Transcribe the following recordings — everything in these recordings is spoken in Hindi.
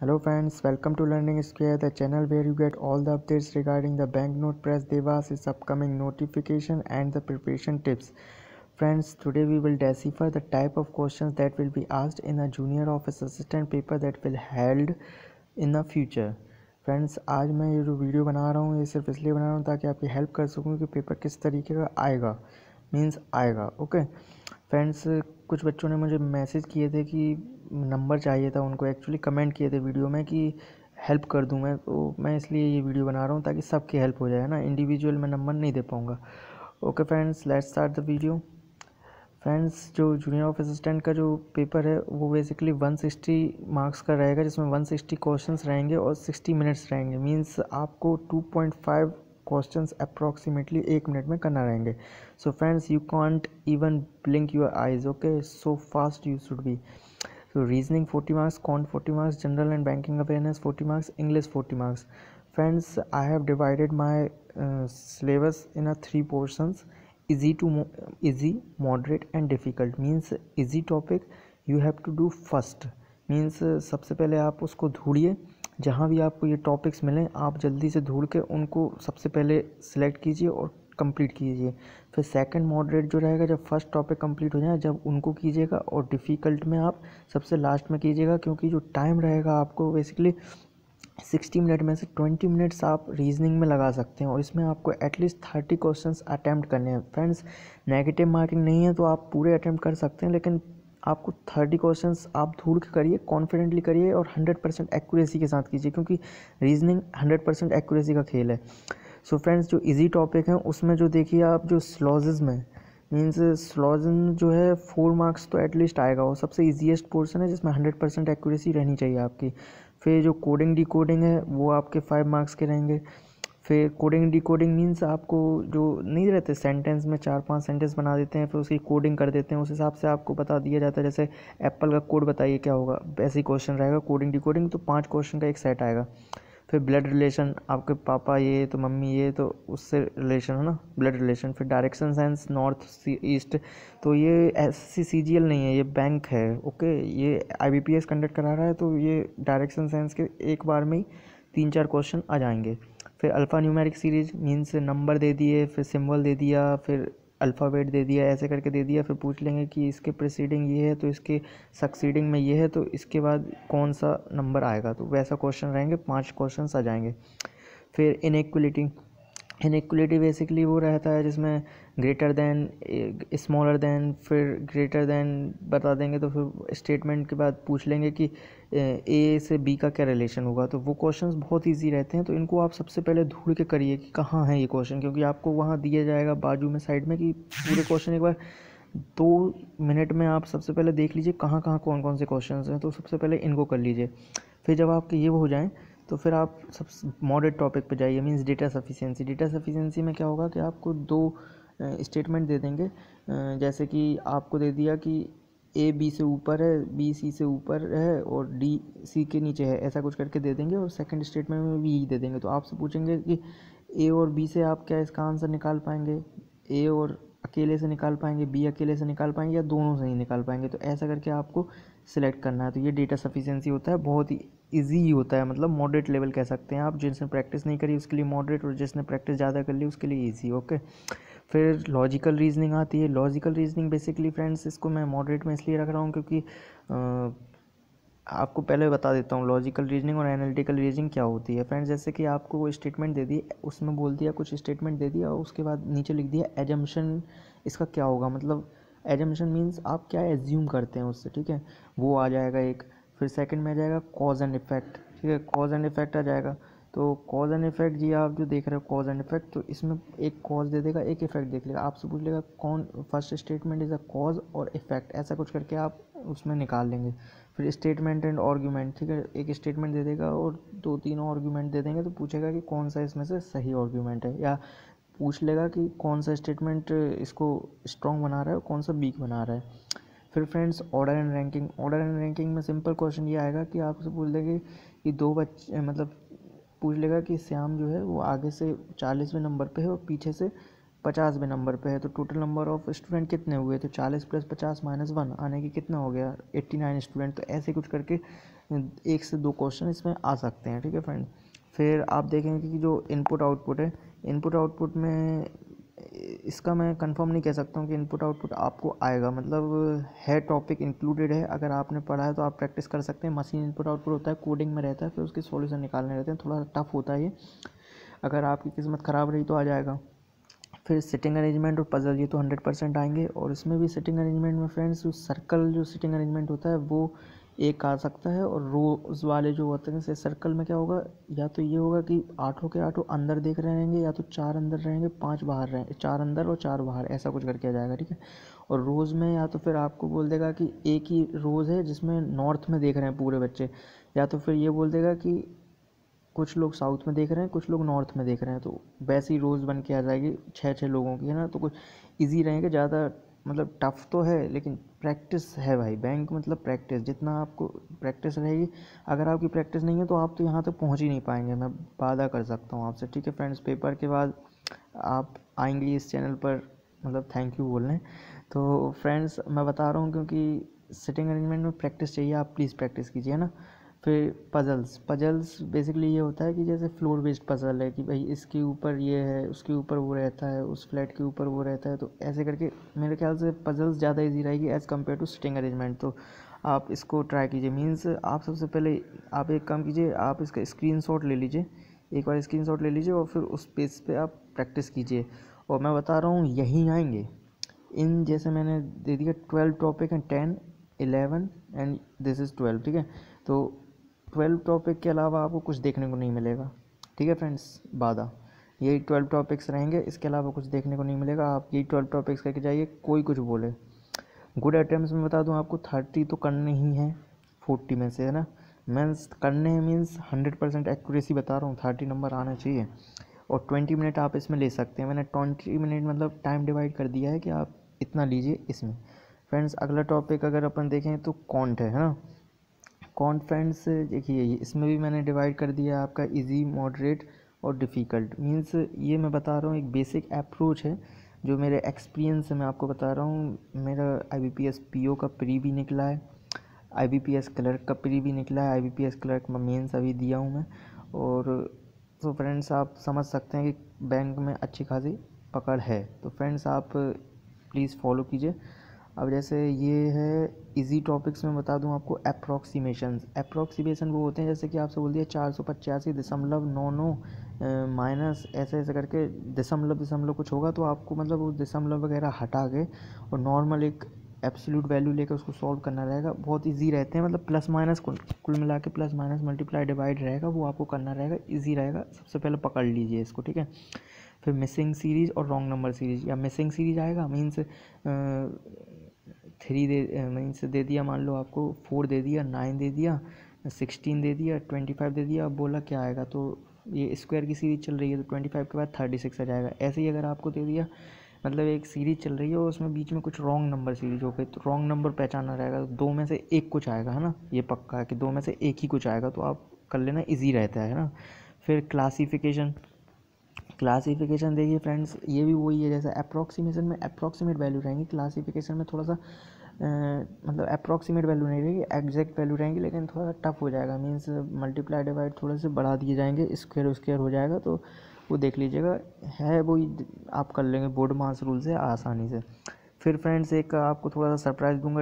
Hello friends, welcome to Learning Square, the channel where you get all the updates regarding the Banknote Press Devas' upcoming notification and the preparation tips. Friends, today we will decipher the type of questions that will be asked in a junior office assistant paper that will held in the future. Friends, आज मैं ये जो वीडियो बना रहा हूँ ये सिर्फ इसलिए बना रहा हूँ ताकि आपकी हेल्प कर सकूँ कि पेपर किस तरीके का आएगा आएगा। ओके फ्रेंड्स, कुछ बच्चों ने मुझे मैसेज किए थे कि नंबर चाहिए था, उनको एक्चुअली कमेंट किए थे वीडियो में कि हेल्प कर दूं मैं, तो मैं इसलिए ये वीडियो बना रहा हूँ ताकि सबकी हेल्प हो जाए ना, इंडिविजुअल मैं नंबर नहीं दे पाऊँगा। Okay friends, let's start the video. Friends, जो जूनियर ऑफ असिस्टेंट का जो पेपर है वो बेसिकली 160 मार्क्स का रहेगा, जिसमें 160 क्वेश्चंस रहेंगे और 60 मिनट्स रहेंगे। मींस आपको 2.5 क्वेश्चंस अप्रॉक्सीमेटली 1 मिनट में करना रहेंगे। So friends, you can't even blink your eyes, okay, so fast you should be. So reasoning 40 marks, quant 40 marks, general and banking awareness 40 marks, English 40 marks. Friends, I have divided my syllabus in a 3 portions: easy, moderate and difficult. Means easy topic you have to do first. Means सबसे पहले आप उसको ढूंढिए, जहाँ भी आपको ये टॉपिक्स मिलें आप जल्दी से ढूंढ के उनको सबसे पहले सिलेक्ट कीजिए और कंप्लीट कीजिए। फिर सेकंड मॉडरेट जो रहेगा, जब फर्स्ट टॉपिक कंप्लीट हो जाए जब उनको कीजिएगा, और डिफ़िकल्ट में आप सबसे लास्ट में कीजिएगा, क्योंकि जो टाइम रहेगा आपको बेसिकली 60 मिनट में से 20 मिनट्स आप रीजनिंग में लगा सकते हैं, और इसमें आपको एटलीस्ट 30 क्वेश्चंस अटैम्प्ट करने हैं। फ्रेंड्स, नेगेटिव मार्किंग नहीं है तो आप पूरे अटैम्प्ट कर सकते हैं, लेकिन आपको 30 क्वेश्चंस आप ढूंढ के करिए, कॉन्फिडेंटली करिए और 100% एक्यूरेसी के साथ कीजिए, क्योंकि रीजनिंग 100% एक्यूरेसी का खेल है। सो फ्रेंड्स, जो इजी टॉपिक है उसमें जो देखिए आप, जो स्लॉजिज्म है, मीन्स स्लॉजिज्म जो है 4 मार्क्स तो एटलीस्ट आएगा, वो सबसे ईजीएस्ट पोर्शन है जिसमें 100% एक्यूरेसी रहनी चाहिए आपकी। फिर जो कोडिंग डिकोडिंग है वो आपके 5 मार्क्स के रहेंगे। फिर कोडिंग डिकोडिंग मीन्स आपको जो नहीं रहते, सेंटेंस में 4-5 सेंटेंस बना देते हैं, फिर उसकी कोडिंग कर देते हैं, उस हिसाब से आपको बता दिया जाता है। जैसे एप्पल का कोड बताइए क्या होगा, वैसे ही क्वेश्चन रहेगा कोडिंग डिकोडिंग, तो 5 क्वेश्चन का एक सेट आएगा। फिर ब्लड रिलेशन, आपके पापा ये तो मम्मी ये तो उससे रिलेशन है ना, ब्लड रिलेशन। फिर डायरेक्शन साइंस नॉर्थ ईस्ट, तो ये SCCGL नहीं है, ये बैंक है। ओके, ये IBPS कंडक्ट करा रहा है, तो ये डायरेक्शन साइंस के एक बार में ही 3-4 क्वेश्चन आ जाएंगे। फिर alpha numeric series means number दे दिए, फिर सिंबल दे दिया, फिर अल्फ़ाबेट दे दिया, ऐसे करके दे दिया। फिर पूछ लेंगे कि इसके प्रीसीडिंग ये है तो इसके सक्सीडिंग में ये है, तो इसके बाद कौन सा नंबर आएगा, तो वैसा क्वेश्चन रहेंगे, 5 क्वेश्चन आ जाएंगे। फिर इनइक्वलिटी बेसिकली वो रहता है जिसमें ग्रेटर देन, स्मॉलर देन, फिर ग्रेटर देन बता देंगे, तो फिर स्टेटमेंट के बाद पूछ लेंगे कि A से B का क्या रिलेशन होगा। तो वो क्वेश्चंस बहुत इजी रहते हैं, तो इनको आप सबसे पहले ढूंढ के करिए कि कहाँ है ये क्वेश्चन, क्योंकि आपको वहाँ दिया जाएगा बाजू में साइड में कि पूरे क्वेश्चन एक बार 2 मिनट में आप सबसे पहले देख लीजिए कहाँ कहाँ कौन कौन से क्वेश्चन हैं, तो सबसे पहले इनको कर लीजिए। फिर जब आपके ये हो जाएँ तो फिर आप सब मॉडरेट टॉपिक पे जाइए, मींस डेटा सफिशिएंसी में क्या होगा कि आपको 2 स्टेटमेंट दे देंगे। जैसे कि आपको दे दिया कि A B से ऊपर है, B C से ऊपर है और D C के नीचे है, ऐसा कुछ करके दे देंगे, और सेकंड स्टेटमेंट में भी यही दे देंगे। तो आपसे पूछेंगे कि A और B से आप क्या इसका आंसर निकाल पाएंगे, A और अकेले से निकाल पाएंगे, B अकेले से निकाल पाएंगे, या दोनों से ही निकाल पाएंगे, तो ऐसा करके आपको सिलेक्ट करना है। तो ये डेटा सफिशिएंसी होता है, बहुत ही ईजी होता है, मतलब मॉडरेट लेवल कह सकते हैं आप। जिसने प्रैक्टिस नहीं करी उसके लिए मॉडरेट, और जिसने प्रैक्टिस ज़्यादा कर ली उसके लिए ईजी। ओके, फिर लॉजिकल रीजनिंग आती है। लॉजिकल रीजनिंग बेसिकली फ्रेंड्स, इसको मैं मॉडरेट में इसलिए रख रहा हूँ क्योंकि आपको पहले बता देता हूँ लॉजिकल रीजनिंग और एनालिटिकल रीजनिंग क्या होती है। फ्रेंड्स, जैसे कि आपको वो स्टेटमेंट दे दी, उसमें बोल दिया, कुछ स्टेटमेंट दे दिया और उसके बाद नीचे लिख दिया एजम्पशन, इसका क्या होगा, मतलब एजम्पशन मीन्स आप क्या एज्यूम करते हैं उससे, ठीक है, वो आ जाएगा एक। फिर सेकंड में आ जाएगा कॉज एंड इफेक्ट, ठीक है, कॉज एंड इफेक्ट आ जाएगा। तो कॉज एंड इफेक्ट जी, आप जो देख रहे हो कॉज एंड इफेक्ट, तो इसमें एक कॉज दे देगा, एक इफेक्ट देख लेगा, आपसे पूछ लेगा कौन first statement is a cause और इफेक्ट, ऐसा कुछ करके आप उसमें निकाल लेंगे। फिर स्टेटमेंट एंड आर्गूमेंट, ठीक है, एक स्टेटमेंट दे देगा और 2-3 आर्गूमेंट दे देंगे, तो पूछेगा कि कौन सा इसमें से सही आर्गूमेंट है, या पूछ लेगा कि कौन सा स्टेटमेंट इसको स्ट्रॉन्ग बना रहा है और कौन सा वीक बना रहा है। फिर फ्रेंड्स, ऑर्डर एंड रैंकिंग में सिंपल क्वेश्चन ये आएगा कि आपसे पूछ लेंगे कि 2 बच्चे, मतलब पूछ लेगा कि श्याम जो है वो आगे से 40वें नंबर पे है और पीछे से 50वें नंबर पे है, तो टोटल नंबर ऑफ स्टूडेंट कितने हुए, तो 40 + 50 - 1 आने की कितना हो गया 89 स्टूडेंट। तो ऐसे कुछ करके 1 से 2 क्वेश्चन इसमें आ सकते हैं, ठीक है फ्रेंड। फिर आप देखेंगे कि जो इनपुट आउटपुट है, इनपुट आउटपुट में इसका मैं कंफर्म नहीं कह सकता हूँ कि इनपुट आउटपुट आपको आएगा, मतलब है टॉपिक इंक्लूडेड है, अगर आपने पढ़ा है तो आप प्रैक्टिस कर सकते हैं। मशीन इनपुट आउटपुट होता है, कोडिंग में रहता है, फिर उसके सॉल्यूशन निकालने रहते हैं, थोड़ा टफ होता है ये, अगर आपकी किस्मत ख़राब रही तो आ जाएगा। फिर सिटिंग अरेंजमेंट और पजल, ये तो 100% आएंगे। और इसमें भी सिटिंग अरेंजमेंट में फ्रेंड्स जो सर्कल जो सिटिंग अरेंजमेंट होता है वो एक आ सकता है, और रोज वाले जो होते हैं जैसे सर्कल में क्या होगा, या तो ये होगा कि 8 के 8 अंदर देख रहे रहेंगे, या तो 4 अंदर रहेंगे 5 बाहर रहेंगे, 4 अंदर और 4 बाहर, ऐसा कुछ करके आ जाएगा, ठीक है। और रोज़ में या तो फिर आपको बोल देगा कि एक ही रोज़ है जिसमें नॉर्थ में देख रहे हैं पूरे बच्चे, या तो फिर ये बोल देगा कि कुछ लोग साउथ में देख रहे हैं, कुछ लोग नॉर्थ में देख रहे हैं, तो वैसे ही रोज़ बन के आ जाएगी 6-6 लोगों की, है ना। तो कुछ इजी रहेंगे, ज़्यादा मतलब टफ तो है लेकिन प्रैक्टिस है भाई, बैंक मतलब प्रैक्टिस, जितना आपको प्रैक्टिस रहेगी, अगर आपकी प्रैक्टिस नहीं है तो आप तो यहाँ तक पहुँच ही नहीं पाएंगे, मैं वादा कर सकता हूँ आपसे, ठीक है फ्रेंड्स। पेपर के बाद आप आएंगे इस चैनल पर, मतलब थैंक यू बोलने। तो फ्रेंड्स मैं बता रहा हूँ क्योंकि सिटिंग अरेंजमेंट में प्रैक्टिस चाहिए, आप प्लीज़ प्रैक्टिस कीजिए ना। फिर पजल्स बेसिकली ये होता है कि जैसे फ्लोर बेस्ड पजल है कि भाई इसके ऊपर ये है, उसके ऊपर वो रहता है, उस फ्लैट के ऊपर वो रहता है, तो ऐसे करके मेरे ख्याल से पजल्स ज़्यादा इजी रहेगी as compare to sitting arrangement. तो आप इसको ट्राई कीजिए, मीन्स आप सबसे पहले आप एक काम कीजिए, आप इसका स्क्रीनशॉट ले लीजिए, एक बार स्क्रीनशॉट ले लीजिए और फिर उस पेज पे आप प्रैक्टिस कीजिए। और मैं बता रहा हूँ यहीं आएंगे इन, जैसे मैंने दे दिया 12 टॉपिक हैं, 10 11 एंड दिस इज़ 12, ठीक है। तो 12 टॉपिक के अलावा आपको कुछ देखने को नहीं मिलेगा, ठीक है फ्रेंड्स, वादा, यही 12 टॉपिक्स रहेंगे, इसके अलावा कुछ देखने को नहीं मिलेगा। आप यही 12 टॉपिक्स करके जाइए, कोई कुछ बोले। गुड अटेम्प्ट्स में बता दूं आपको 30 तो करने ही हैं 40 में से, है ना। मीन्स करने हैं, मीन्स 100% एक्यूरेसी बता रहा हूँ, 30 नंबर आना चाहिए। और 20 मिनट आप इसमें ले सकते हैं, मैंने 20 मिनट मतलब टाइम डिवाइड कर दिया है कि आप इतना लीजिए इसमें। फ्रेंड्स अगला टॉपिक अगर अपन देखें तो कॉन्ट है ना। कॉन्ट फ्रेंड्स देखिए इसमें भी मैंने डिवाइड कर दिया आपका इजी, मॉडरेट और डिफ़िकल्ट। मीन्स ये मैं बता रहा हूँ एक बेसिक अप्रोच है जो मेरे एक्सपीरियंस से मैं आपको बता रहा हूँ। मेरा IBPS PO का प्री भी निकला है, IBPS क्लर्क का प्री भी निकला है, IBPS क्लर्क में मेंस अभी दिया हूँ मैं। और तो फ्रेंड्स आप समझ सकते हैं कि बैंक में अच्छी खासी पकड़ है, तो फ्रेंड्स आप प्लीज़ फॉलो कीजिए। अब जैसे ये है इजी टॉपिक्स में बता दूं आपको, अप्रोक्सीमेशन वो होते हैं जैसे कि आपसे बोल दिया 485.99 माइनस ऐसे ऐसे करके दशमलव कुछ होगा, तो आपको मतलब वो दशमलव वगैरह हटा के और नॉर्मल एक एब्सोल्यूट वैल्यू लेकर उसको सॉल्व करना रहेगा। बहुत इजी रहते हैं, मतलब प्लस माइनस कुल मिला के प्लस माइनस मल्टीप्लाई डिवाइड रहेगा, वो आपको करना रहेगा, इजी रहेगा। सबसे पहले पकड़ लीजिए इसको, ठीक है। फिर मिसिंग सीरीज़ और रॉन्ग नंबर सीरीज़, या मिसिंग सीरीज आएगा मीन्स 3 मीन्स दे दिया, मान लो आपको 4 दे दिया, 9 दे दिया, 16 दे दिया, 25 दे दिया, अब बोला क्या आएगा, तो ये स्क्वायर की सीरीज चल रही है तो 25 के बाद 36 आ जाएगा। ऐसे ही अगर आपको दे दिया मतलब एक सीरीज चल रही है और उसमें बीच में कुछ रॉन्ग नंबर सीरीज हो गई, तो रॉन्ग नंबर पहचाना रहेगा, तो 2 में से एक कुछ आएगा, है ना, ये पक्का है कि 2 में से एक ही कुछ आएगा, तो आप कर लेना, ईजी रहता है ना। फिर क्लासिफिकेशन देखिए फ्रेंड्स, ये भी वही है जैसे अप्रॉक्सीमेशन में अप्रॉक्सीमेट वैल्यू रहेंगी, क्लासिफिकेशन में थोड़ा सा मतलब अप्रॉक्सीमेट वैल्यू नहीं रहेगी, एग्जैक्ट वैल्यू रहेंगी, लेकिन थोड़ा टफ हो जाएगा। मीन्स मल्टीप्लाई डिवाइड थोड़े से बढ़ा दिए जाएंगे, स्क्वायर हो जाएगा, तो वो देख लीजिएगा, है वही आप कर लेंगे बोर्ड मास रूल से आसानी से। फिर फ्रेंड्स एक आपको थोड़ा सा सरप्राइज़ दूंगा,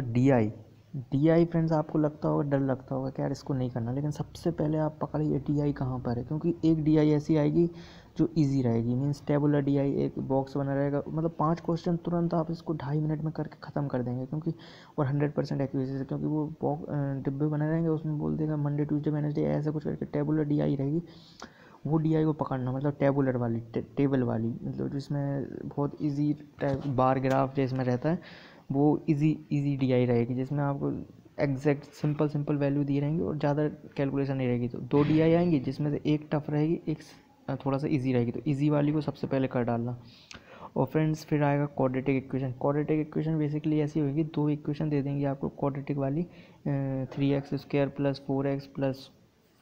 DI फ्रेंड्स आपको लगता होगा, डर लगता होगा कि यार इसको नहीं करना, लेकिन सबसे पहले आप पकड़िए DI कहाँ पर है, क्योंकि एक DI ऐसी आएगी जो इजी रहेगी। मीन्स टेबुलर DI एक बॉक्स बना रहेगा, मतलब 5 क्वेश्चन तुरंत आप इसको 2.5 मिनट में करके ख़त्म कर देंगे, क्योंकि और 100% एक्यूरेसी से, क्योंकि वो डिब्बे बने रहेंगे, उसमें बोल देगा मंडे ट्यूसडे वेडनेसडे ऐसा कुछ करके टेबुलर DI रहेगी, वो DI को पकड़ना, मतलब टेबुलर वाली टेबल वाली, मतलब जिसमें बहुत इजी टाइप बार ग्राफ जिसमें रहता है, वो इजी DI रहेगी, जिसमें आपको एग्जैक्ट सिंपल वैल्यू दी रहेंगी और ज़्यादा कैलकुलेशन नहीं रहेगी। तो 2 DI आएंगी जिसमें से एक टफ रहेगी, एक थोड़ा सा इजी रहेगी, तो इजी वाली को सबसे पहले कर डालना। और फ्रेंड्स फिर आएगा क्वाड्रेटिक इक्वेशन बेसिकली ऐसी होगी, 2 इक्वेशन दे देंगे आपको क्वाड्रेटिक वाली, 3x² + 4x +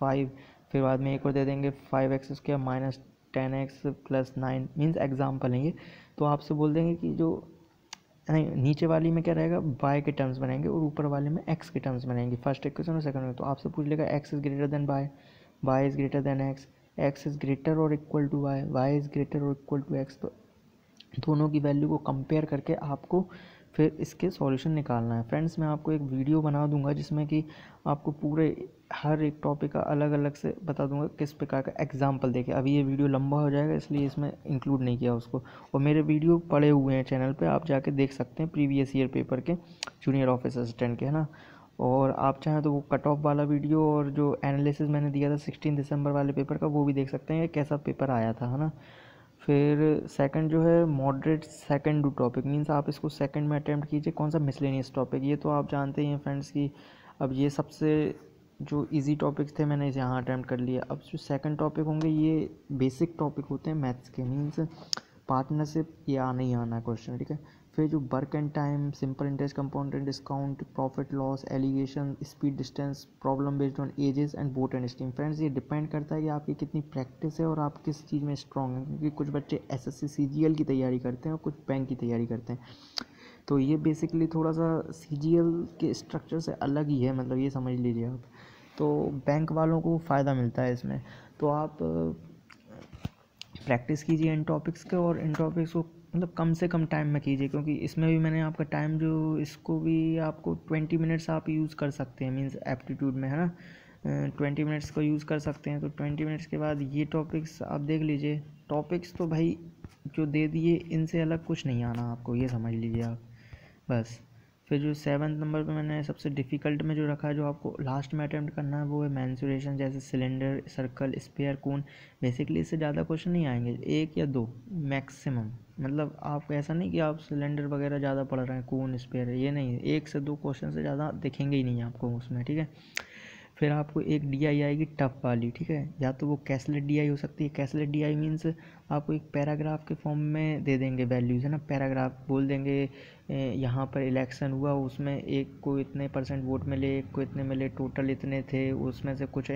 5, फिर बाद में एक और दे देंगे 5x² - 10x + 9, मीन्स एग्जाम्पल है ये, तो आपसे बोल देंगे कि जो नहीं, नीचे वाली में क्या रहेगा, बाय के टर्म्स बनाएंगे और ऊपर वाले में एक्स के टर्म्स बनाएंगे, फर्स्ट इक्वेशन और सेकंड में। तो आपसे पूछ लेगा X is greater than Y, Y is greater than X, X is greater और equal to Y, Y is greater और इक्वल टू एक्स। तो दोनों की वैल्यू को कंपेयर करके आपको फिर इसके सॉल्यूशन निकालना है। फ्रेंड्स, मैं आपको एक वीडियो बना दूंगा जिसमें कि आपको पूरे हर एक टॉपिक का अलग अलग से बता दूंगा किस प्रकार का एग्जाम्पल देके। अभी ये वीडियो लंबा हो जाएगा इसलिए इसमें इंक्लूड नहीं किया उसको, और मेरे वीडियो पड़े हुए हैं चैनल पे, आप जाके देख सकते हैं प्रीवियस ईयर पेपर के जूनियर ऑफिस असिस्टेंट के, है ना। और आप चाहें तो वो कट ऑफ वाला वीडियो और जो एनालिसिस मैंने दिया था 16 दिसंबर वाले पेपर का वो भी देख सकते हैं, कैसा पेपर आया था, है ना। फिर सेकंड जो है moderate second do topic, means आप इसको सेकंड में अटैम्प्ट कीजिए। कौन सा, मिसलेनियस टॉपिक। ये तो आप जानते ही हैं फ्रेंड्स की अब ये सबसे जो इजी टॉपिक्स थे मैंने इसे यहाँ अटैम्प्ट कर लिया। अब जो सेकंड टॉपिक होंगे ये बेसिक टॉपिक होते हैं मैथ्स के, मीन्स पार्टनरशिप ये आना ही आना है क्वेश्चन, ठीक है। फिर जो work and time, simple interest, compounded discount, profit loss, alligation, speed distance, problem based on ages and boat and stream. Friends, ये डिपेंड करता है कि आपकी कितनी प्रैक्टिस है और आप किस चीज़ में स्ट्रांग हैं, क्योंकि कुछ बच्चे एसएससी सीजीएल की तैयारी करते हैं और कुछ बैंक की तैयारी करते हैं। तो ये बेसिकली थोड़ा सा सीजीएल के स्ट्रक्चर से अलग ही है, मतलब ये समझ लीजिए आप। तो बैंक वालों को फ़ायदा मिलता है इसमें। तो आप प्रैक्टिस कीजिए इन टॉपिक्स का, और इन टॉपिक्स को मतलब कम से कम टाइम में कीजिए, क्योंकि इसमें भी मैंने आपका टाइम जो इसको भी आपको 20 मिनट्स आप यूज़ कर सकते हैं, मींस एप्टीट्यूड में, है ना। 20 मिनट्स को यूज़ कर सकते हैं। तो 20 मिनट्स के बाद ये टॉपिक्स आप देख लीजिए। टॉपिक्स तो भाई जो दे दिए इनसे अलग कुछ नहीं आना आपको, ये समझ लीजिए आप बस। फिर जो 7th नंबर पे मैंने सबसे डिफ़िकल्ट में जो रखा है, जो आपको लास्ट में अटैम्प्ट करना है, वो है मेंसुरेशन, जैसे सिलेंडर, सर्कल, स्पेयर, कोन। बेसिकली इससे ज़्यादा क्वेश्चन नहीं आएंगे, 1 या 2 मैक्सिमम। मतलब आपको ऐसा नहीं कि आप सिलेंडर वगैरह ज़्यादा पढ़ रहे हैं, कोन, स्पेयर, ये नहीं, 1 से 2 क्वेश्चन से ज़्यादा दिखेंगे ही नहीं आपको उसमें, ठीक है। फिर आपको एक डीआई आएगी टफ वाली, ठीक है। या तो वो कैसलेट डीआई हो सकती है। कैसलेट डीआई मीन्स आपको एक पैराग्राफ के फॉर्म में दे देंगे वैल्यूज़, है ना। पैराग्राफ बोल देंगे यहाँ पर इलेक्शन हुआ, उसमें एक को इतने % वोट मिले, एक को इतने मिले, टोटल इतने थे, उसमें से कुछ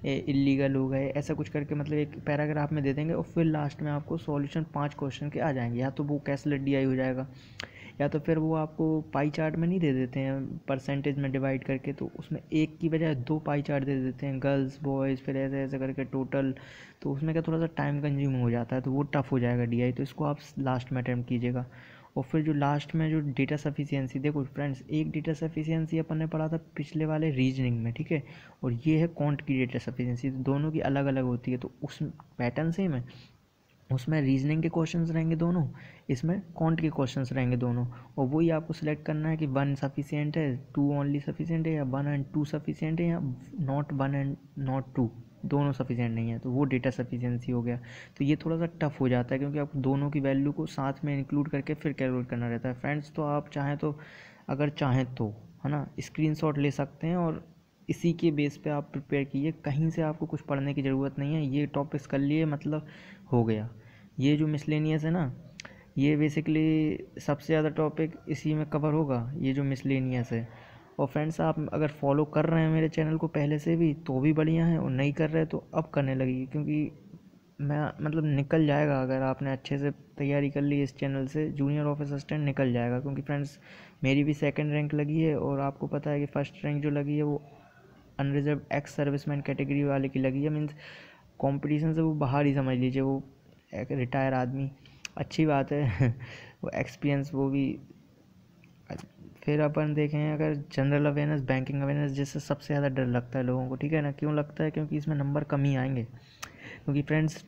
इलीगल हो गए, ऐसा कुछ करके मतलब एक पैराग्राफ में दे देंगे। और फिर लास्ट में आपको सॉल्यूशन 5 क्वेश्चन के आ जाएंगे। या तो वो कैसलेट डीआई हो जाएगा, या तो फिर वो आपको पाई चार्ट में नहीं दे देते हैं परसेंटेज में डिवाइड करके, तो उसमें एक की बजाय 2 पाई चार्ट दे देते हैं, गर्ल्स बॉयज़, फिर ऐसे ऐसे करके टोटल। तो उसमें क्या थोड़ा सा टाइम कंज्यूम हो जाता है, तो वो टफ हो जाएगा डीआई। तो इसको आप लास्ट में अटैम्प्ट कीजिएगा। और फिर जो लास्ट में जो डेटा सफिशिएंसी, देखो फ्रेंड्स, एक डेटा सफिशिएंसी अपन ने पढ़ा था पिछले वाले रीजनिंग में, ठीक है। और ये है क्वांट की डेटा सफिशिएंसी, तो दोनों की अलग अलग होती है। तो उस पैटर्न सेम है, उसमें रीजनिंग के क्वेश्चंस रहेंगे दोनों, इसमें क्वांट के क्वेश्चंस रहेंगे दोनों। और वही आपको सिलेक्ट करना है कि 1 सफिशिएंट है, 2 ओनली सफिशिएंट है, या 1 एंड 2 सफिशिएंट है, या नॉट 1 एंड नॉट 2, दोनों सफिशिएंट नहीं है। तो वो डेटा सफिशिएंसी हो गया। तो ये थोड़ा सा टफ हो जाता है, क्योंकि आपको दोनों की वैल्यू को साथ में इंक्लूड करके फिर कैलकुलेट करना रहता है। फ्रेंड्स, तो आप चाहें तो, अगर चाहें तो, है ना, स्क्रीनशॉट ले सकते हैं और इसी के बेस पे आप प्रिपेयर कीजिए। कहीं से आपको कुछ पढ़ने की ज़रूरत नहीं है, ये टॉपिक्स कर लिए मतलब हो गया। ये जो मिसलेनियस है ना, ये बेसिकली सबसे ज़्यादा टॉपिक इसी में कवर होगा, ये जो मिसलेनियस है। और फ्रेंड्स, आप अगर फॉलो कर रहे हैं मेरे चैनल को पहले से भी तो भी बढ़िया है, और नहीं कर रहे तो अब करने लगेगी, क्योंकि मैं मतलब निकल जाएगा। अगर आपने अच्छे से तैयारी कर ली इस चैनल से, जूनियर ऑफिस असिस्टेंट निकल जाएगा। क्योंकि फ्रेंड्स, मेरी भी 2nd रैंक लगी है, और आपको पता है कि 1st रैंक जो लगी है वो अनरिजर्व एक्स सर्विसमैन कैटेगरी वाले की लगी है। मीन्स कंपटीशन से वो बाहर ही समझ लीजिए, वो एक रिटायर आदमी, अच्छी बात है वो एक्सपीरियंस वो भी। फिर अपन देखें अगर जनरल अवेयरनेस, बैंकिंग अवेयरनेस, जिससे सबसे ज़्यादा डर लगता है लोगों को, ठीक है ना। क्यों लगता है? क्योंकि इसमें नंबर कम ही आएंगे। क्योंकि फ्रेंड्स,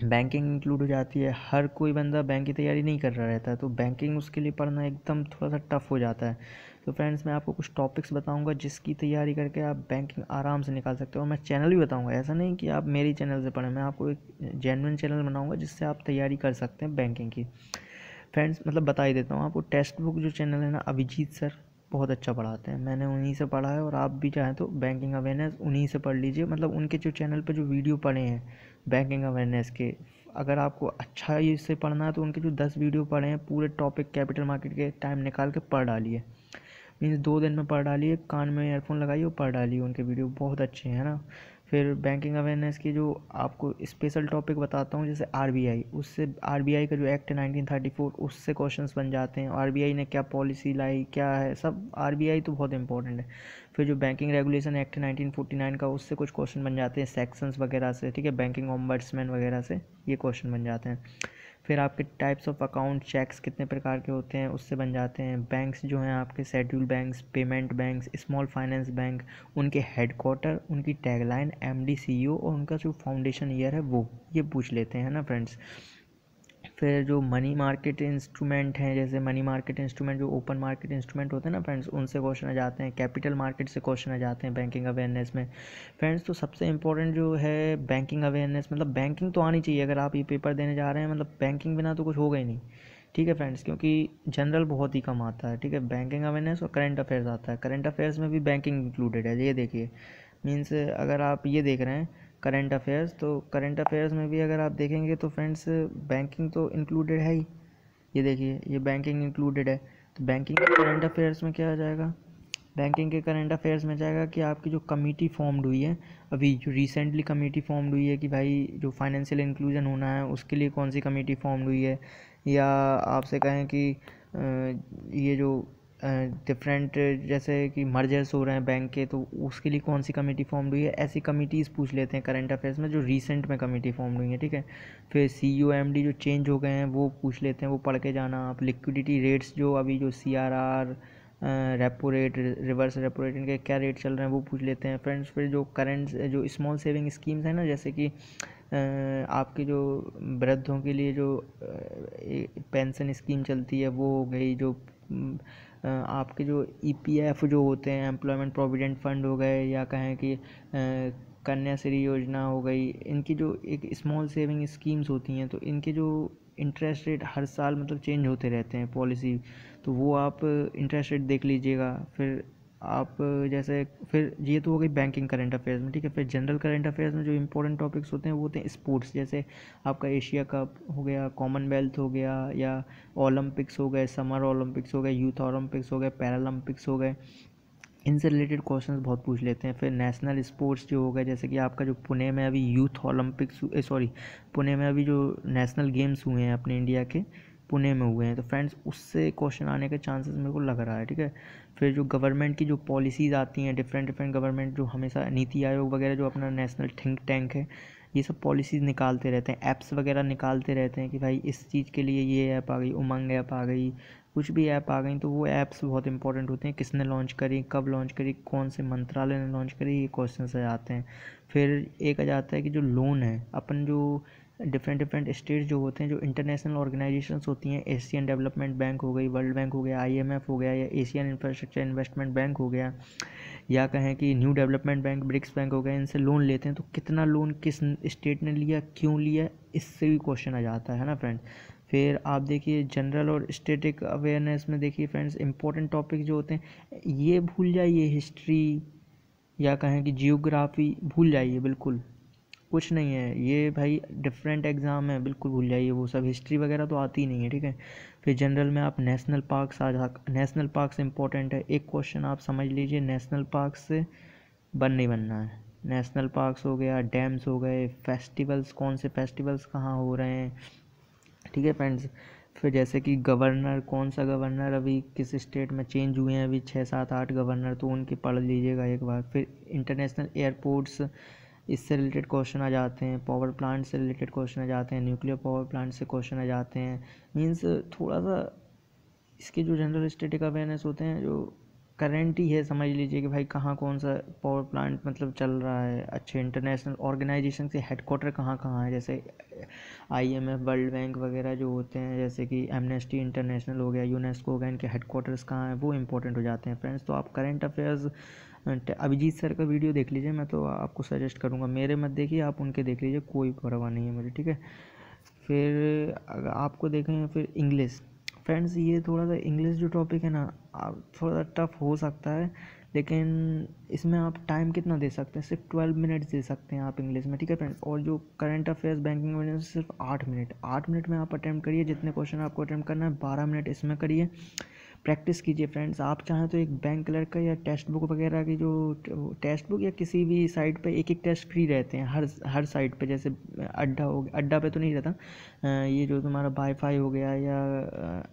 बैंकिंग इंक्लूड हो जाती है, हर कोई बंदा बैंक की तैयारी नहीं कर रहा रहता है, तो बैंकिंग उसके लिए पढ़ना एकदम थोड़ा सा टफ हो जाता है। तो फ्रेंड्स, मैं आपको कुछ टॉपिक्स बताऊंगा जिसकी तैयारी करके आप बैंकिंग आराम से निकाल सकते हो। और मैं चैनल भी बताऊंगा, ऐसा नहीं कि आप मेरी चैनल से पढ़ें, मैं आपको एक जेन्युइन चैनल बनाऊंगा जिससे आप तैयारी कर सकते हैं बैंकिंग की। फ्रेंड्स, मतलब बता ही देता हूँ आपको, टेक्स्ट बुक जो चैनल है ना, अभिजीत सर बहुत अच्छा पढ़ाते हैं, मैंने उन्हीं से पढ़ा है। और आप भी चाहें तो बैंकिंग अवेयरनेस उन्हीं से पढ़ लीजिए। मतलब उनके जो चैनल पर जो वीडियो पढ़े हैं बैंकिंग अवेयरनेस के, अगर आपको अच्छा इससे पढ़ना है तो उनके जो 10 वीडियो पढ़े हैं पूरे टॉपिक कैपिटल मार्केट के, टाइम निकाल के पढ़ डालिए। मीन्स 2 दिन में पढ़ डालिए, कान में ईयरफोन लगाइए और पढ़ डालिए, उनके वीडियो बहुत अच्छे हैं ना। फिर बैंकिंग अवेयरनेस की जो आपको स्पेशल टॉपिक बताता हूँ, जैसे आरबीआई, उससे आरबीआई का जो एक्ट है 1934 उससे क्वेश्चंस बन जाते हैं। आरबीआई ने क्या पॉलिसी लाई, क्या है, सब आरबीआई तो बहुत इंपॉर्टेंट है। फिर जो बैंकिंग रेगुलेशन एक्ट 1949 का, उससे कुछ क्वेश्चन बन जाते हैं सेक्शंस वगैरह से, ठीक है, बैंकिंग ओम्बड्समैन वगैरह से ये क्वेश्चन बन जाते हैं। फिर आपके टाइप्स ऑफ अकाउंट चेक्स कितने प्रकार के होते हैं उससे बन जाते हैं। बैंक्स जो हैं आपके schedule banks, payment banks, small finance bank, उनके हेडक्वार्टर, उनकी टैगलाइन, एमडी, सीईओ और उनका जो फाउंडेशन ईयर है वो ये पूछ लेते हैं ना फ्रेंड्स। फिर जो मनी मार्केट इंस्ट्रूमेंट हैं, जैसे मनी मार्केट इंस्ट्रूमेंट जो ओपन मार्केट इंस्ट्रूमेंट होते हैं ना फ्रेंड्स, उनसे क्वेश्चन आ जाते हैं। कैपिटल मार्केट से क्वेश्चन आ जाते हैं बैंकिंग अवेयरनेस में फ्रेंड्स। तो सबसे इंपॉर्टेंट जो है बैंकिंग अवेयरनेस, मतलब बैंकिंग तो आनी चाहिए अगर आप ये पेपर देने जा रहे हैं, मतलब बैंकिंग बिना तो कुछ होगा ही नहीं, ठीक है फ्रेंड्स, क्योंकि जनरल बहुत ही कम आता है, ठीक है। बैंकिंग अवेयरनेस और करंट अफेयर्स आता है, करंट अफेयर्स में भी बैंकिंग इंक्लूडेड है, ये देखिए। मीन्स अगर आप ये देख रहे हैं करंट अफेयर्स, तो करंट अफेयर्स में भी अगर आप देखेंगे तो फ्रेंड्स बैंकिंग तो इंक्लूडेड है ही। ये देखिए, ये बैंकिंग इंक्लूडेड है। तो बैंकिंग के करंट अफेयर्स में क्या आ जाएगा, बैंकिंग के करंट अफेयर्स में जाएगा कि आपकी जो कमेटी फॉर्म्ड हुई है, अभी जो रिसेंटली कमेटी फॉर्म्ड हुई है कि भाई जो फाइनेंशियल इंक्लूजन होना है उसके लिए कौन सी कमेटी फॉर्म्ड हुई है, या आपसे कहें कि ये जो डिफरेंट जैसे कि मर्जर्स हो रहे हैं बैंक के, तो उसके लिए कौन सी कमेटी फॉर्म हुई है, ऐसी कमिटीज़ पूछ लेते हैं करंट अफेयर्स में जो रिसेंट में कमेटी फॉर्म हुई है, ठीक है। फिर सीईओ एमडी जो चेंज हो गए हैं वो पूछ लेते हैं, वो पढ़ के जाना आप। लिक्विडिटी रेट्स जो अभी जो CRR, repo rate, reverse repo rate, इनके क्या रेट चल रहे हैं वो पूछ लेते हैं फ्रेंड्स। फिर जो करंट जो स्मॉल सेविंग स्कीम्स हैं ना, जैसे कि आपके जो वृद्धों के लिए जो पेंशन स्कीम चलती है वो हो गई, जो आपके जो ईपीएफ जो होते हैं, एम्प्लॉयमेंट प्रोविडेंट फंड हो गए, या कहें कि कन्या श्री योजना हो गई, इनकी जो एक स्मॉल सेविंग स्कीम्स होती हैं, तो इनके जो इंटरेस्ट रेट हर साल मतलब चेंज होते रहते हैं पॉलिसी, तो वो आप इंटरेस्ट रेट देख लीजिएगा। फिर आप जैसे, फिर ये तो हो गई बैंकिंग करंट अफेयर्स में, ठीक है। फिर जनरल करंट अफेयर्स में जो इंपॉर्टेंट टॉपिक्स होते हैं वो होते हैं स्पोर्ट्स, जैसे आपका एशिया कप हो गया, कॉमनवेल्थ हो गया, या ओलंपिक्स हो गए, समर ओलंपिक्स हो गए, यूथ ओलंपिक्स हो गए, पैरालंपिक्स हो गए, इनसे रिलेटेड क्वेश्चंस बहुत पूछ लेते हैं। फिर नेशनल स्पोर्ट्स जो हो गए, जैसे कि आपका जो पुणे में अभी यूथ ओलंपिक्स, सॉरी, पुणे में अभी जो नेशनल गेम्स हुए हैं अपने इंडिया के, पुणे में हुए हैं, तो फ्रेंड्स उससे क्वेश्चन आने के चांसेस मेरे को लग रहा है, ठीक है। फिर जो गवर्नमेंट की जो पॉलिसीज़ आती हैं, डिफरेंट डिफरेंट गवर्नमेंट जो हमेशा, नीति आयोग वगैरह जो अपना नेशनल थिंक टैंक है, ये सब पॉलिसीज़ निकालते रहते हैं, ऐप्स वगैरह निकालते रहते हैं कि भाई इस चीज़ के लिए ये ऐप आ गई, उमंग ऐप आ गई, कुछ भी ऐप आ गई, तो वो ऐप्स बहुत इंपॉर्टेंट होते हैं, किसने लॉन्च करी, कब लॉन्च करी, कौन से मंत्रालय ने लॉन्च करी, ये क्वेश्चन आ जाते हैं। फिर एक आ जाता है कि जो लोन है, अपन जो डिफरेंट डिफरेंट स्टेट्स जो होते हैं, जो इंटरनेशनल ऑर्गेनाइजेशंस होती हैं, एशियन डेवलपमेंट बैंक हो गई, वर्ल्ड बैंक हो गया, आईएमएफ हो गया, या एशियन इंफ्रास्ट्रक्चर इन्वेस्टमेंट बैंक हो गया, या कहें कि new development bank, BRICS bank हो गया, इनसे लोन लेते हैं, तो कितना लोन किस स्टेट ने लिया, क्यों लिया, इससे भी क्वेश्चन आ जाता है ना फ्रेंड। फिर आप देखिए जनरल और स्टैटिक अवेयरनेस में देखिए फ्रेंड्स, इंपॉर्टेंट टॉपिक जो होते हैं ये भूल जाइए, हिस्ट्री या कहें कि जियोग्राफी भूल जाइए, बिल्कुल कुछ नहीं है ये भाई, डिफरेंट एग्ज़ाम है, बिल्कुल भूल जाइए वो सब, हिस्ट्री वगैरह तो आती ही नहीं है, ठीक है। फिर जनरल में आप national parks national parks important है, एक क्वेश्चन आप समझ लीजिए, नेशनल पार्क्स से नहीं बनना है। नेशनल पार्क्स हो गया, डैम्स हो गए, फेस्टिवल्स, कौन से फेस्टिवल्स कहाँ हो रहे हैं, ठीक है फ्रेंड्स। फिर जैसे कि गवर्नर, कौन सा गवर्नर अभी किस स्टेट में चेंज हुए हैं, अभी 6 7 8 गवर्नर, तो उनके पढ़ लीजिएगा एक बार। फिर इंटरनेशनल एयरपोर्ट्स, इससे रिलेटेड क्वेश्चन आ जाते हैं। पावर प्लांट से रिलेटेड क्वेश्चन आ जाते हैं, न्यूक्लियर पावर प्लांट से क्वेश्चन आ जाते हैं। मीन्स थोड़ा सा इसके जो जनरल स्टैटिक अवेयरनेस होते हैं, जो करंट ही है, समझ लीजिए कि भाई कहाँ कौन सा पावर प्लांट मतलब चल रहा है, अच्छे इंटरनेशनल ऑर्गेनाइजेशन से हेडक्वार्टर कहाँ कहाँ है, जैसे आईएमएफ, वर्ल्ड बैंक वगैरह जो होते हैं, जैसे कि एमनेस्टी इंटरनेशनल हो गया, यूनेस्को हो गया, इनके हेडक्वार्टर्स कहाँ हैं, वो इंपॉर्टेंट हो जाते हैं फ्रेंड्स। तो आप करंट अफेयर्स अभिजीत सर का वीडियो देख लीजिए, मैं तो आपको सजेस्ट करूँगा, मेरे मत देखिए, आप उनके देख लीजिए, कोई परवाह नहीं है मुझे, ठीक है। फिर अगर आपको देखें, फिर इंग्लिश फ्रेंड्स, ये थोड़ा सा इंग्लिश जो टॉपिक है ना, आप थोड़ा सा टफ हो सकता है, लेकिन इसमें आप टाइम कितना दे सकते हैं, सिर्फ 12 मिनट्स दे सकते हैं आप इंग्लिश में, ठीक है फ्रेंड्स। और जो करंट अफेयर्स बैंकिंग में सिर्फ 8 मिनट, 8 मिनट में आप अटैम्प्ट करिए, जितने क्वेश्चन आपको अटैम्प्ट करना है, 12 मिनट इसमें करिए, प्रैक्टिस कीजिए फ्रेंड्स। आप चाहें तो एक बैंक क्लर्क का या टेक्स्ट बुक वगैरह की जो टेक्स्ट बुक या किसी भी साइट पे एक टेस्ट फ्री रहते हैं हर साइट पे, जैसे अड्डा हो गया, अड्डा पे तो नहीं रहता, ये जो तुम्हारा वाईफाई हो गया या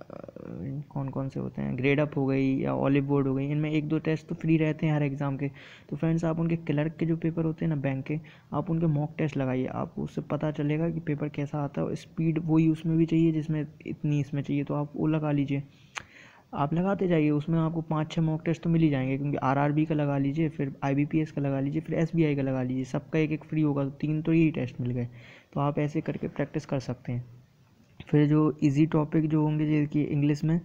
कौन कौन से होते हैं, ग्रेड अप हो गई या ऑलिव बोर्ड हो गई, इनमें 1-2 टेस्ट तो फ्री रहते हैं हर एग्ज़ाम के। तो फ्रेंड्स आप उनके क्लर्क के जो पेपर होते हैं ना बैंक के, आप उनके मॉक टेस्ट लगाइए, आपको उससे पता चलेगा कि पेपर कैसा आता है। स्पीड वही उसमें भी चाहिए जिसमें इतनी इसमें चाहिए, तो आप वो लगा लीजिए, आप लगाते जाइए। उसमें आपको 5-6 मॉक टेस्ट तो मिल ही जाएंगे, क्योंकि आरआरबी का लगा लीजिए, फिर आईबीपीएस का लगा लीजिए, फिर एसबीआई का लगा लीजिए, सबका एक एक फ्री होगा, तो 3 तो यही टेस्ट मिल गए। तो आप ऐसे करके प्रैक्टिस कर सकते हैं। फिर जो इजी टॉपिक जो होंगे, जैसे कि इंग्लिश में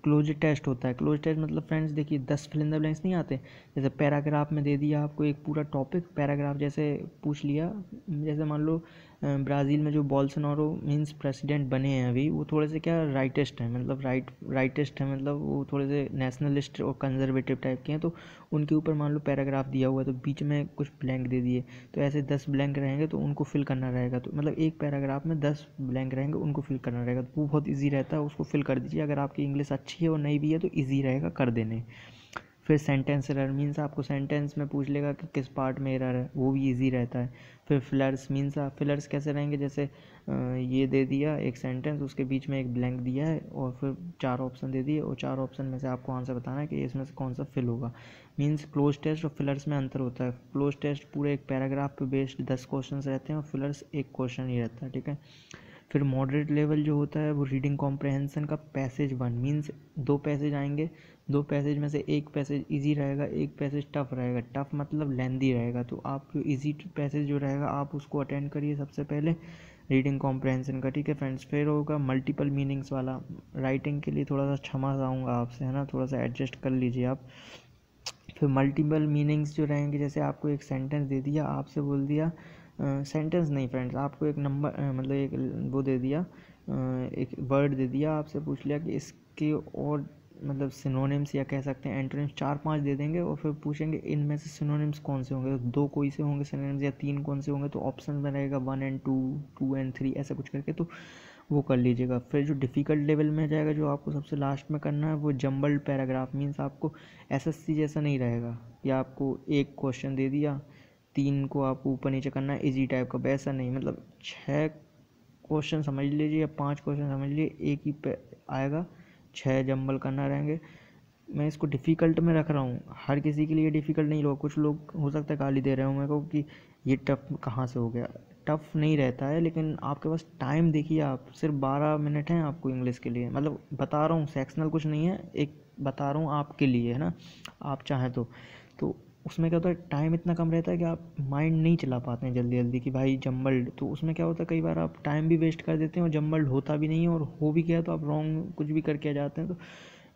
क्लोज टेस्ट होता है। क्लोज टेस्ट मतलब फ्रेंड्स देखिए 10 फिल इन द ब्लैंक्स नहीं आते, जैसे पैराग्राफ में दे दिया आपको एक पूरा टॉपिक, पैराग्राफ जैसे पूछ लिया, जैसे मान लो ब्राज़ील में जो बोल्सोनारो मीन्स प्रेसिडेंट बने हैं अभी, वो थोड़े से क्या राइटिस्ट हैं, मतलब राइटिस्ट हैं, मतलब वो थोड़े से नेशनलिस्ट और कंजर्वेटिव टाइप के हैं। तो उनके ऊपर मान लो पैराग्राफ दिया हुआ है, तो बीच में कुछ ब्लैंक दे दिए, तो ऐसे 10 ब्लैंक रहेंगे, तो उनको फिल करना रहेगा। तो मतलब एक पैराग्राफ में 10 ब्लैंक रहेंगे, उनको फिल करना रहेगा। तो वो बहुत ईजी रहता है, उसको फिल कर दीजिए। अगर आपकी इंग्लिश अच्छी है और नहीं भी है तो ईजी रहेगा कर देने। फिर सेंटेंस एरर मीन्स आपको सेंटेंस में पूछ लेगा कि किस पार्ट में एरर है, वो भी इजी रहता है। फिर फिलर्स मीन्स आप फिलर्स कैसे रहेंगे, जैसे ये दे दिया एक सेंटेंस, उसके बीच में एक ब्लैंक दिया है और फिर 4 ऑप्शन दे दिए, और 4 ऑप्शन में से आपको आंसर बताना है कि इसमें से कौन सा फिल होगा। मीन्स क्लोज टेस्ट और फिलर्स में अंतर होता है। क्लोज टेस्ट पूरे एक पैराग्राफ पे बेस्ड 10 क्वेश्चन रहते हैं और फिलर्स एक क्वेश्चन ही रहता है, ठीक है। फिर मॉडरेट लेवल जो होता है वो रीडिंग कॉम्प्रहेंसन का पैसेज 1 मीन्स 2 पैसेज आएंगे, 2 पैसेज में से एक पैसेज इजी रहेगा, एक पैसेज टफ रहेगा। टफ मतलब लेंदी रहेगा, तो आप जो इजी पैसेज जो रहेगा आप उसको अटेंड करिए सबसे पहले रीडिंग कॉम्प्रहेंसन का, ठीक है फ्रेंड्स। फिर होगा मल्टीपल मीनिंग्स वाला, राइटिंग के लिए थोड़ा सा क्षमा चाहूँगा आपसे, है ना, थोड़ा सा एडजस्ट कर लीजिए आप। फिर मल्टीपल मीनिंग्स जो रहेंगे, जैसे आपको एक सेंटेंस दे दिया, आपसे बोल दिया सेंटेंस नहीं फ्रेंड्स, आपको एक नंबर मतलब एक वो दे दिया, एक वर्ड दे दिया, आपसे पूछ लिया कि इसके और मतलब सिनोनिम्स या कह सकते हैं एंटोनिम्स 4-5 दे देंगे, और फिर पूछेंगे इनमें से सिनोनिम्स कौन से होंगे, तो 2 कोई से होंगे सिनोनिम्स या 3 कौन से होंगे, तो ऑप्शन में रहेगा 1 और 2, 2 और 3 ऐसा कुछ करके, तो वो कर लीजिएगा। फिर जो डिफ़िकल्ट लेवल में जाएगा, जो आपको सबसे लास्ट में करना है, वो जंबल्ड पैराग्राफ मीन्स आपको एसएससी जैसा नहीं रहेगा कि आपको एक क्वेश्चन दे दिया, 3 को आपको ऊपर नीचे करना है इजी टाइप का, वैसा नहीं, मतलब 6 क्वेश्चन समझ लीजिए या 5 क्वेश्चन समझ लीजिए, एक ही पे आएगा, 6 जंबल करना रहेंगे। मैं इसको डिफ़िकल्ट में रख रहा हूँ, हर किसी के लिए डिफ़िकल्ट नहीं होगा। कुछ लोग हो सकता है गाली दे रहे हो मेरे को कि ये टफ कहाँ से हो गया, टफ नहीं रहता है, लेकिन आपके पास टाइम देखिए, आप सिर्फ 12 मिनट हैं आपको इंग्लिश के लिए, मतलब बता रहा हूँ सेक्शनल कुछ नहीं है, एक बता रहा हूँ आपके लिए, है ना, आप चाहें तो उसमें क्या होता है टाइम इतना कम रहता है कि आप माइंड नहीं चला पाते हैं जल्दी जल्दी कि भाई जम्बल्ड, तो उसमें क्या होता है कई बार आप टाइम भी वेस्ट कर देते हैं और जम्बल्ड होता भी नहीं है, और हो भी गया तो आप रॉन्ग कुछ भी करके आ जाते हैं। तो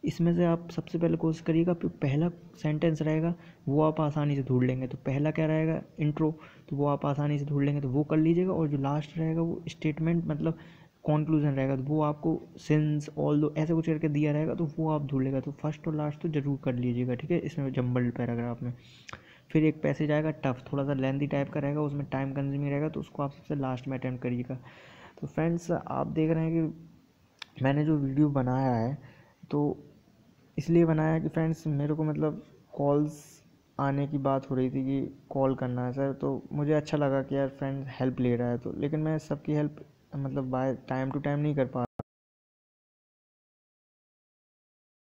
इसमें से आप सबसे पहले कोशिश करिएगा, पहला सेंटेंस रहेगा वो आप आसानी से ढूंढ लेंगे, तो पहला क्या रहेगा इंट्रो, तो वो आप आसानी से ढूंढ लेंगे, तो वो कर लीजिएगा। और जो लास्ट रहेगा वो स्टेटमेंट मतलब कॉन्क्लूजन रहेगा, तो वो आपको सिंस ऑल दो ऐसे कुछ करके दिया रहेगा, तो वो आप ढूंढ लेगा। तो फर्स्ट और लास्ट तो जरूर कर लीजिएगा, ठीक है, इसमें जम्बल्ड पैराग्राफ में। फिर एक पैसेज आएगा टफ, थोड़ा सा लेंथी टाइप का रहेगा, उसमें टाइम कंज्यूमिंग रहेगा, तो उसको आप सबसे लास्ट में अटेम्प्ट करिएगा। तो फ्रेंड्स आप देख रहे हैं कि मैंने जो वीडियो बनाया है, तो इसलिए बनाया कि फ्रेंड्स मेरे को मतलब कॉल्स आने की बात हो रही थी कि कॉल करना है सर, तो मुझे अच्छा लगा कि यार फ्रेंड हेल्प ले रहा है, तो लेकिन मैं सबकी हेल्प मतलब बाय टाइम टू टाइम नहीं कर पा